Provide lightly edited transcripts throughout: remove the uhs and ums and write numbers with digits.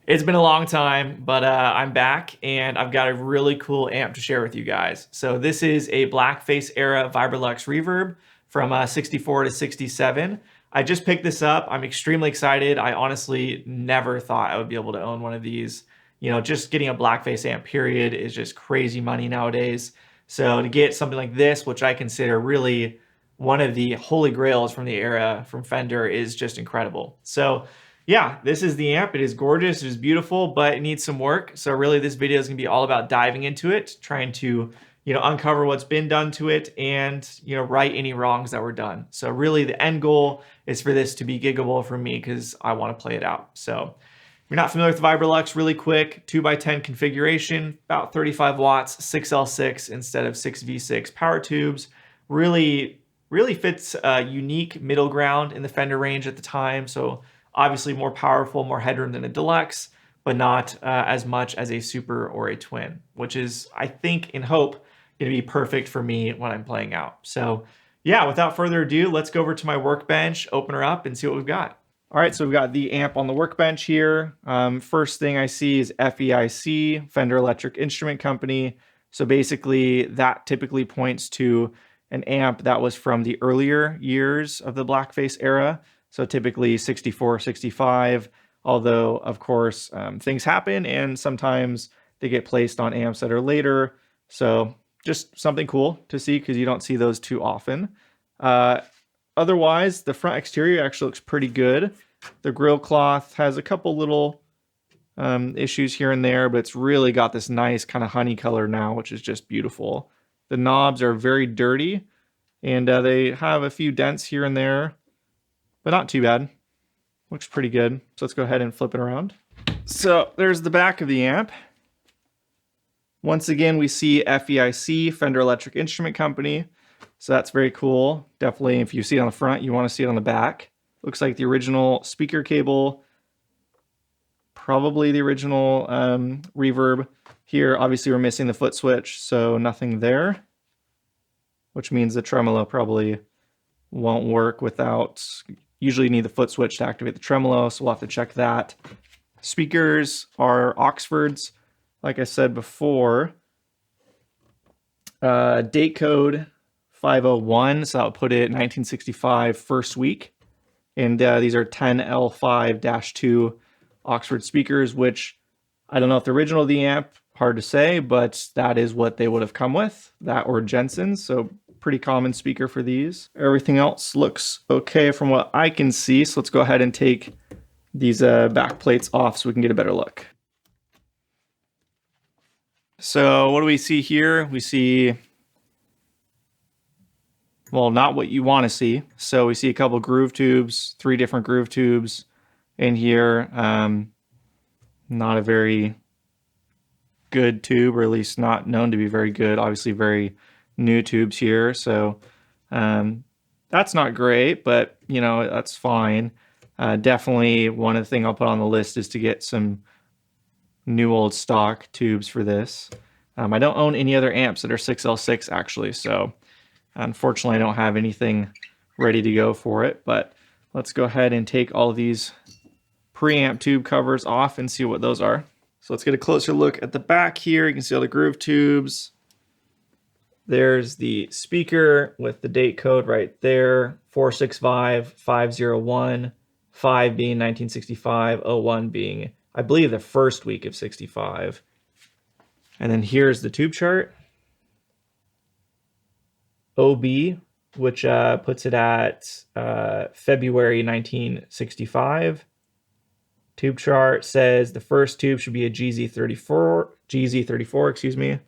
It's been a long time, but I'm back and I've got a really cool amp to share with you guys. So this is a blackface era Vibrolux reverb from 64 to 67. I just picked this up. I'm extremely excited. I honestly never thought I would be able to own one of these. You know, just getting a blackface amp period is just crazy money nowadays. So to get something like this, which I consider really one of the holy grails from the era from Fender, is just incredible. So yeah, this is the amp. It is gorgeous, it is beautiful, but it needs some work. So really this video is gonna be all about diving into it, trying to, uncover what's been done to it and, right any wrongs that were done. So really the end goal is for this to be giggable for me because I wanna play it out. So if you're not familiar with Vibrolux, really quick, 2x10 configuration, about 35 watts, 6L6 instead of 6V6 power tubes. Really fits a unique middle ground in the Fender range at the time. So obviously more powerful, more headroom than a deluxe, but not as much as a super or a twin, which is, I think, in hope, gonna be perfect for me when I'm playing out. So yeah, without further ado, let's go over to my workbench, open her up and see what we've got. All right, so we've got the amp on the workbench here. First thing I see is FEIC, Fender Electric Instrument Company. So basically that typically points to an amp that was from the earlier years of the blackface era. So typically 64, 65, although of course things happen and sometimes they get placed on amps that are later. So just something cool to see because you don't see those too often. Otherwise, the front exterior actually looks pretty good. The grill cloth has a couple little issues here and there, but it's really got this nice kind of honey color now, which is just beautiful. The knobs are very dirty and they have a few dents here and there, but not too bad. Looks pretty good. So let's go ahead and flip it around. So there's the back of the amp. Once again, we see FEIC, Fender Electric Instrument Company. So that's very cool. Definitely, if you see it on the front, you want to see it on the back. Looks like the original speaker cable. Probably the original reverb. Here, obviously, we're missing the foot switch, so nothing there. Which means the tremolo probably won't work without... Usually you need the foot switch to activate the tremolo, so we'll have to check that. Speakers are Oxfords, like I said before. Date code 501, so I'll put it 1965 first week. And these are 10L5-2 Oxford speakers, which I don't know if the original of the amp, hard to say, but that is what they would have come with, that or Jensen's, so pretty common speaker for these. Everything else looks okay from what I can see, so let's go ahead and take these back plates off so we can get a better look. So what do we see here? We see, well, not what you want to see. So we see a couple groove tubes, 3 different groove tubes in here. Not a very good tube, or at least not known to be very good. Obviously very new tubes here, so that's not great, but that's fine. Definitely one of the things I'll put on the list is to get some new old stock tubes for this. I don't own any other amps that are 6L6 actually, so unfortunately I don't have anything ready to go for it, but let's go ahead and take all of these preamp tube covers off and see what those are. So let's get a closer look at the back here. You can see all the groove tubes. There's the speaker with the date code right there, 465-501, 5 being 1965, 01 being, I believe, the first week of 65. And then here's the tube chart. OB, which puts it at February 1965. Tube chart says the first tube should be a GZ34, excuse me.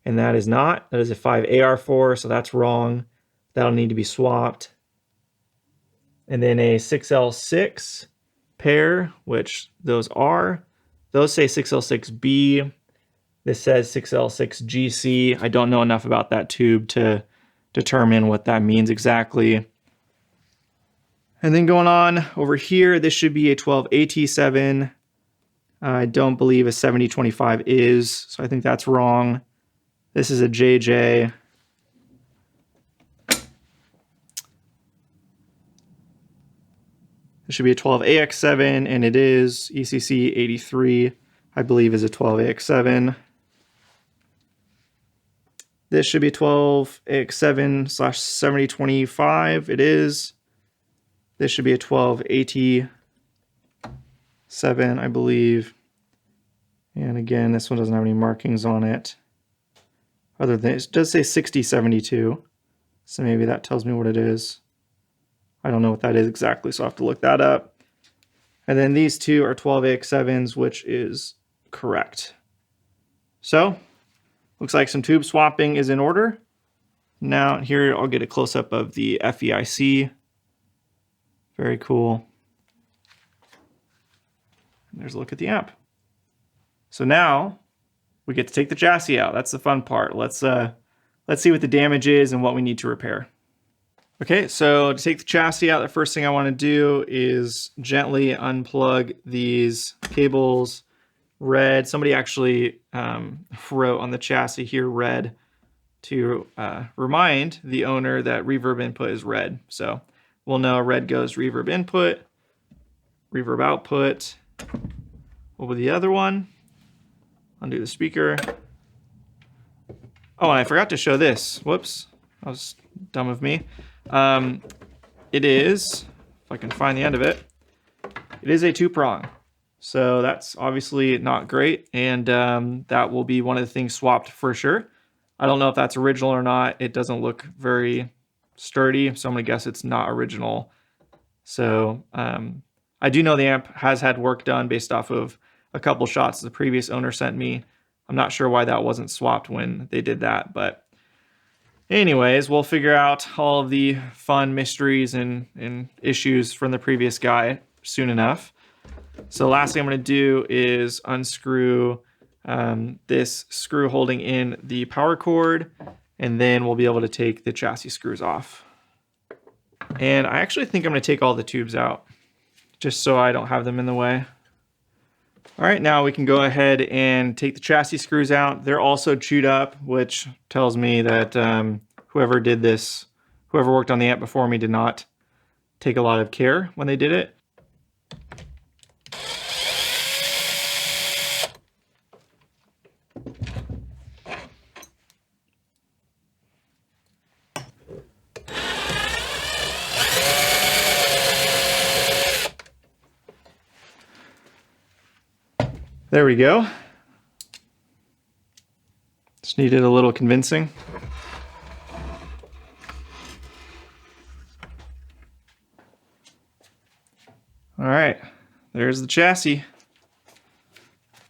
And that is not. That is a 5AR4, so that's wrong. That'll need to be swapped. And then a 6L6 pair, which those say 6L6B. This says 6L6GC. I don't know enough about that tube to determine what that means exactly. And then going on over here, this should be a 12AT7. I don't believe a 7025 is, so I think that's wrong. This is a JJ. It should be a 12AX7, and it is ECC 83, I believe, is a 12AX7. This should be 12AX7/7025. It is. This should be a 12AT7, I believe. And again, this one doesn't have any markings on it. Other than it does say 6072. So maybe that tells me what it is. I don't know what that is exactly, so I'll have to look that up. And then these two are 12AX7s, which is correct. So, looks like some tube swapping is in order. Now, here I'll get a close-up of the FEIC. Very cool. And there's a look at the amp. So now, we get to take the chassis out. That's the fun part. Let's see what the damage is and what we need to repair. Okay, so to take the chassis out, the first thing I want to do is gently unplug these cables. Red, somebody actually wrote on the chassis here red to remind the owner that reverb input is red. So we'll know red goes reverb input, reverb output. What was the other one? Undo the speaker. Oh, and I forgot to show this. Whoops, that was dumb of me. It is, if I can find the end of it, it is a 2-prong. So that's obviously not great, and that will be one of the things swapped for sure. I don't know if that's original or not. It doesn't look very sturdy, so I'm gonna guess it's not original. So I do know the amp has had work done based off of a couple shots the previous owner sent me. I'm not sure why that wasn't swapped when they did that, but anyways, we'll figure out all of the fun mysteries and issues from the previous guy soon enough. So last thing I'm going to do is unscrew this screw holding in the power cord, and then we'll be able to take the chassis screws off. And I actually think I'm going to take all the tubes out, just so I don't have them in the way. All right, now we can go ahead and take the chassis screws out. They're also chewed up, which tells me that whoever did this, whoever worked on the amp before me, did not take a lot of care when they did it. There we go. Just needed a little convincing. All right, there's the chassis.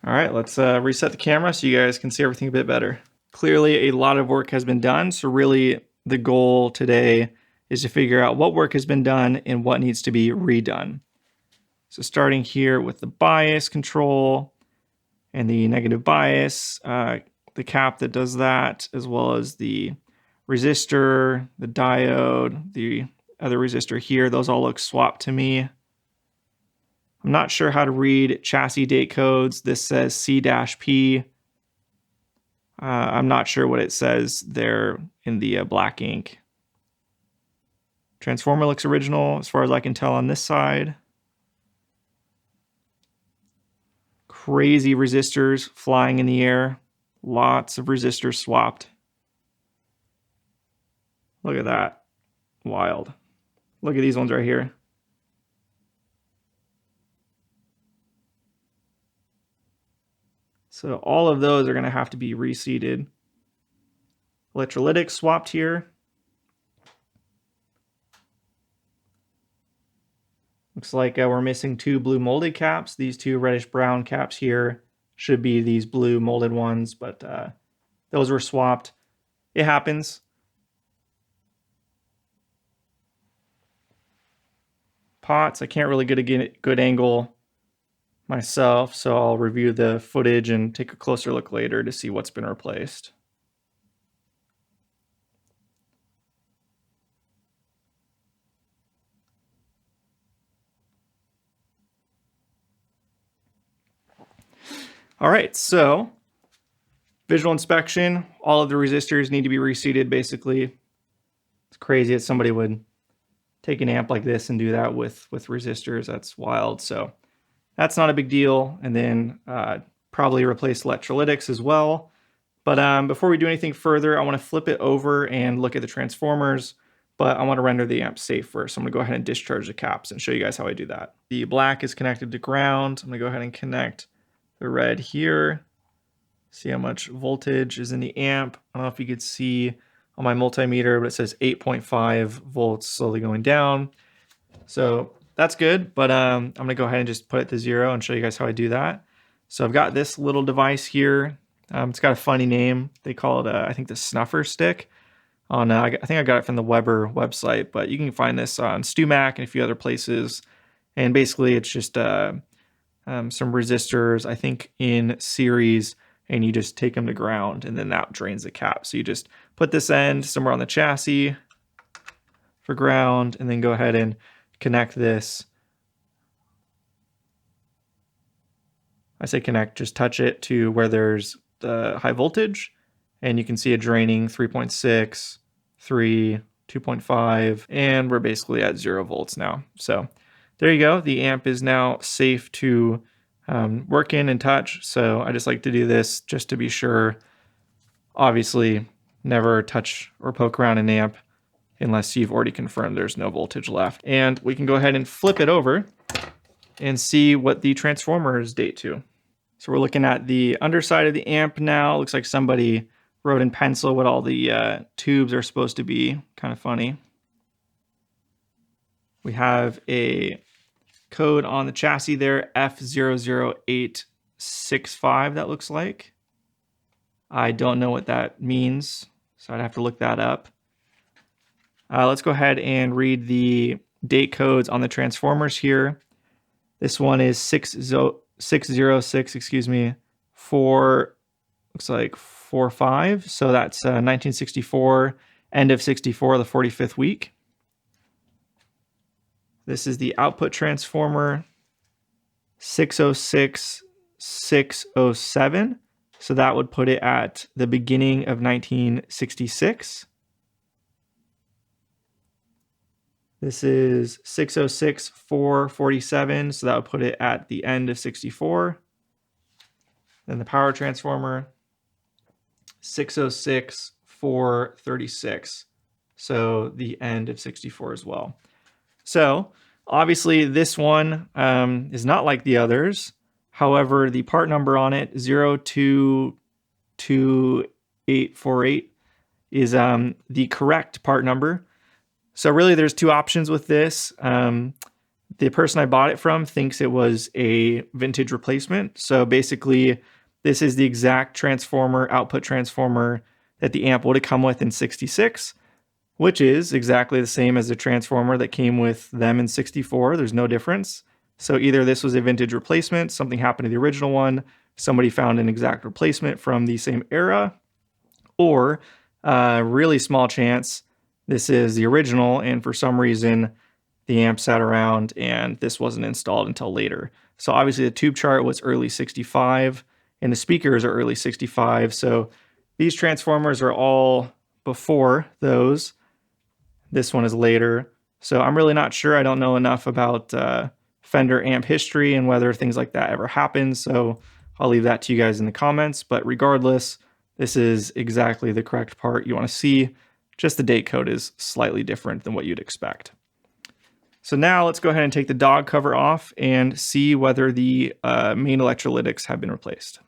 All right, let's reset the camera so you guys can see everything a bit better. Clearly a lot of work has been done, so really the goal today is to figure out what work has been done and what needs to be redone. So starting here with the bias control and the negative bias, the cap that does that, as well as the resistor, the diode, the other resistor here, those all look swapped to me. I'm not sure how to read chassis date codes. This says C-P. I'm not sure what it says there in the black ink. Transformer looks original as far as I can tell on this side. Crazy resistors flying in the air. Lots of resistors swapped. Look at that. Wild. Look at these ones right here. So all of those are going to have to be reseated. Electrolytic swapped here. Looks like we're missing 2 blue molded caps. These 2 reddish brown caps here should be these blue molded ones, but those were swapped. It happens. Pots, I can't really get a good angle myself, so I'll review the footage and take a closer look later to see what's been replaced. All right, so visual inspection, all of the resistors need to be reseated basically. It's crazy that somebody would take an amp like this and do that with resistors. That's wild. So that's not a big deal. And then probably replace electrolytics as well. But before we do anything further, I want to flip it over and look at the transformers, but I want to render the amp safe first. So I'm going to go ahead and discharge the caps and show you guys how I do that. The black is connected to ground. I'm going to go ahead and connect the red here. See how much voltage is in the amp. I don't know if you could see on my multimeter, but it says 8.5 volts slowly going down. So that's good, but I'm going to go ahead and just put it to 0 and show you guys how I do that. So I've got this little device here. It's got a funny name. They call it, I think, the snuffer stick. I think I got it from the Weber website, but you can find this on StewMac and a few other places. And basically, it's just some resistors, I think, in series, and you just take them to ground, and then that drains the cap. So you just put this end somewhere on the chassis for ground, and then go ahead and connect this. I say connect, just touch it to where there's the high voltage, and you can see it draining 3.6, 3, 2.5, and we're basically at 0 volts now. So there you go. The amp is now safe to work in and touch. So I just like to do this just to be sure. Obviously, never touch or poke around an amp unless you've already confirmed there's no voltage left. And we can go ahead and flip it over and see what the transformers date to. So we're looking at the underside of the amp now. It looks like somebody wrote in pencil what all the tubes are supposed to be. Kind of funny. We have a code on the chassis there, F00865, that looks like. I don't know what that means, so I'd have to look that up. Let's go ahead and read the date codes on the transformers here. This one is 606, excuse me, 4, looks like 45. So that's 1964, end of 64, the 45th week. This is the output transformer, 606, 607. So that would put it at the beginning of 1966. This is 606, 447. So that would put it at the end of 64. Then the power transformer, 606, 436. So the end of 64 as well. So obviously this one is not like the others. However, the part number on it, 022848, is the correct part number. So really there's two options with this. The person I bought it from thinks it was a vintage replacement. So basically this is the exact transformer, output transformer that the amp would have come with in 66, which is exactly the same as the transformer that came with them in 64. There's no difference. So either this was a vintage replacement, something happened to the original one, somebody found an exact replacement from the same era, or a really small chance this is the original, and for some reason the amp sat around and this wasn't installed until later. So obviously the tube chart was early 65 and the speakers are early 65. So these transformers are all before those. This one is later. So I'm really not sure. I don't know enough about Fender amp history and whether things like that ever happen. So I'll leave that to you guys in the comments. But regardless, this is exactly the correct part you want to see. Just the date code is slightly different than what you'd expect. So now let's go ahead and take the dog cover off and see whether the main electrolytics have been replaced.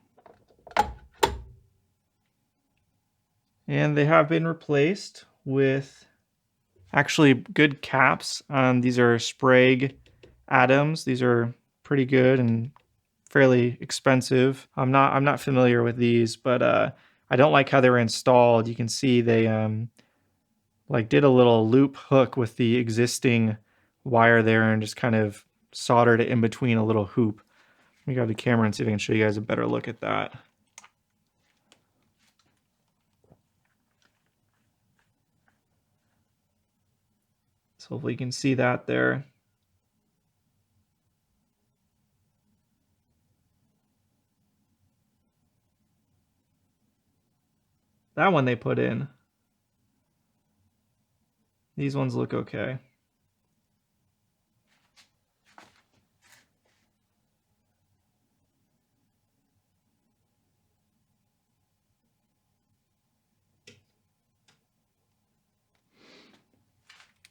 And they have been replaced with actually good caps. These are Sprague Adams. These are pretty good and fairly expensive. I'm not familiar with these, but I don't like how they were installed. You can see they like did a little loop hook with the existing wire there and just kind of soldered it in between a little hoop. Let me grab the camera and see if I can show you guys a better look at that. So hopefully you can see that there. That one they put in. These ones look okay.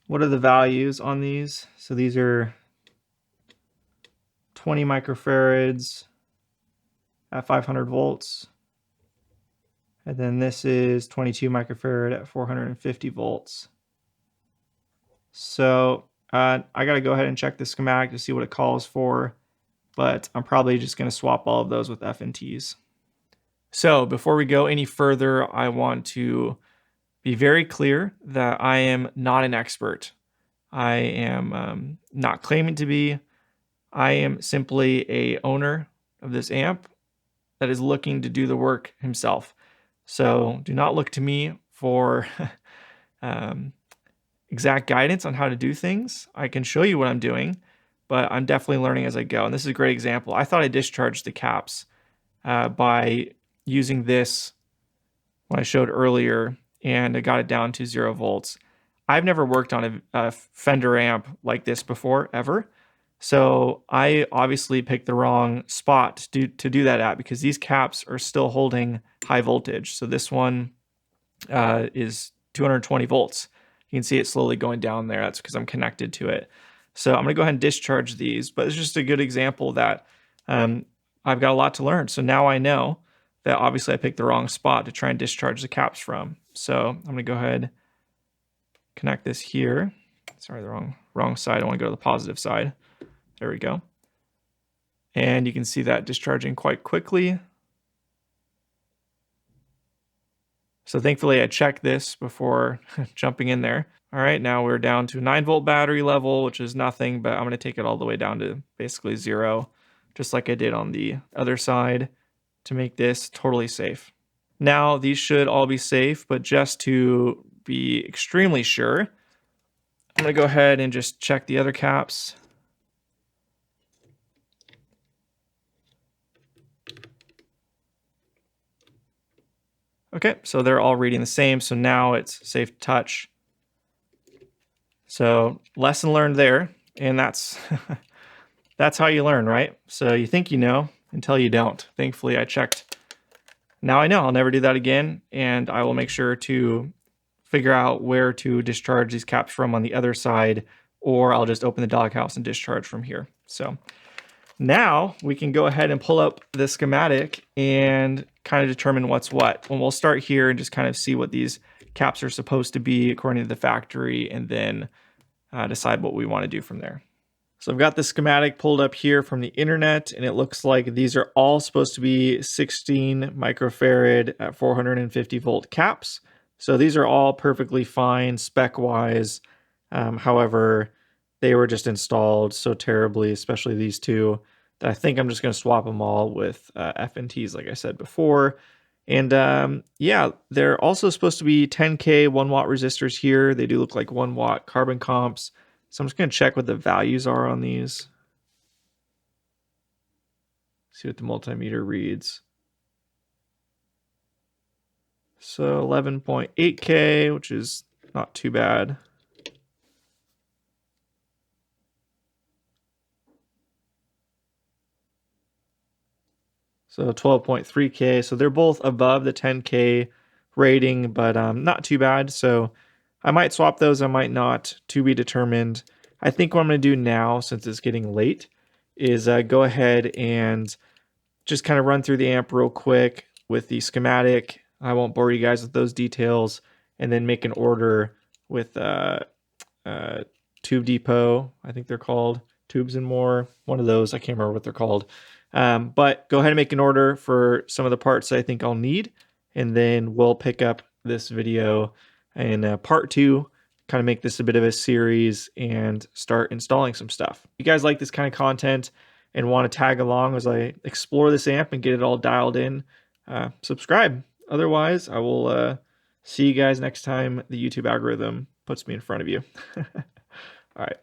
what are the values on these? So these are 20 microfarads at 500 volts. And then this is 22 microfarad at 450 volts. So I got to go ahead and check the schematic to see what it calls for, but I'm probably just going to swap all of those with FNTs. So before we go any further, I want to be very clear that I am not an expert. I am not claiming to be. I am simply a owner of this amp that is looking to do the work himself. So do not look to me for exact guidance on how to do things. I can show you what I'm doing, but I'm definitely learning as I go. And this is a great example. I thought I discharged the caps by using this when I showed earlier, and I got it down to 0 volts. I've never worked on a Fender amp like this before, ever. So I obviously picked the wrong spot to do that at, because these caps are still holding high voltage. So this one is 220 volts. You can see it slowly going down there. That's because I'm connected to it. So I'm going to go ahead and discharge these, but it's just a good example that I've got a lot to learn. So now I know that obviously I picked the wrong spot to try and discharge the caps from. So I'm going to go ahead, connect this here. Sorry, the wrong side. I want to go to the positive side. There we go. And you can see that discharging quite quickly. So thankfully I checked this before jumping in there. All right, now we're down to 9-volt battery level, which is nothing, but I'm going to take it all the way down to basically 0, just like I did on the other side, to make this totally safe. Now these should all be safe, but just to be extremely sure, I'm going to go ahead and just check the other caps. Okay, so they're all reading the same, so now it's safe to touch. So lesson learned there, and that's that's how you learn, right? So you think you know until you don't. Thankfully I checked. Now I know I'll never do that again, and I will make sure to figure out where to discharge these caps from on the other side, or I'll just open the doghouse and discharge from here. So now we can go ahead and pull up the schematic and kind of determine what's what. And we'll start here and just kind of see what these caps are supposed to be according to the factory, and then decide what we want to do from there. So I've got the schematic pulled up here from the internet, and it looks like these are all supposed to be 16 microfarad at 450 volt caps. So these are all perfectly fine spec-wise. However, they were just installed so terribly, especially these two, that I think I'm just going to swap them all with FNTs, like I said before. And yeah, they're also supposed to be 10K 1-watt resistors here. They do look like 1-watt carbon comps. So I'm just going to check what the values are on these. See what the multimeter reads. So 11.8K, which is not too bad. So 12.3K. So they're both above the 10K rating, but not too bad. So I might swap those, I might not, to be determined. I think what I'm going to do now, since it's getting late, is go ahead and just kind of run through the amp real quick with the schematic. I won't bore you guys with those details, and then make an order with Tube Depot, I think they're called, Tubes and More, one of those, I can't remember what they're called. But go ahead and make an order for some of the parts I think I'll need, and then we'll pick up this video in part 2, kind of make this a bit of a series and start installing some stuff. If you guys like this kind of content and want to tag along as I explore this amp and get it all dialed in, subscribe. Otherwise, I will see you guys next time the YouTube algorithm puts me in front of you. All right.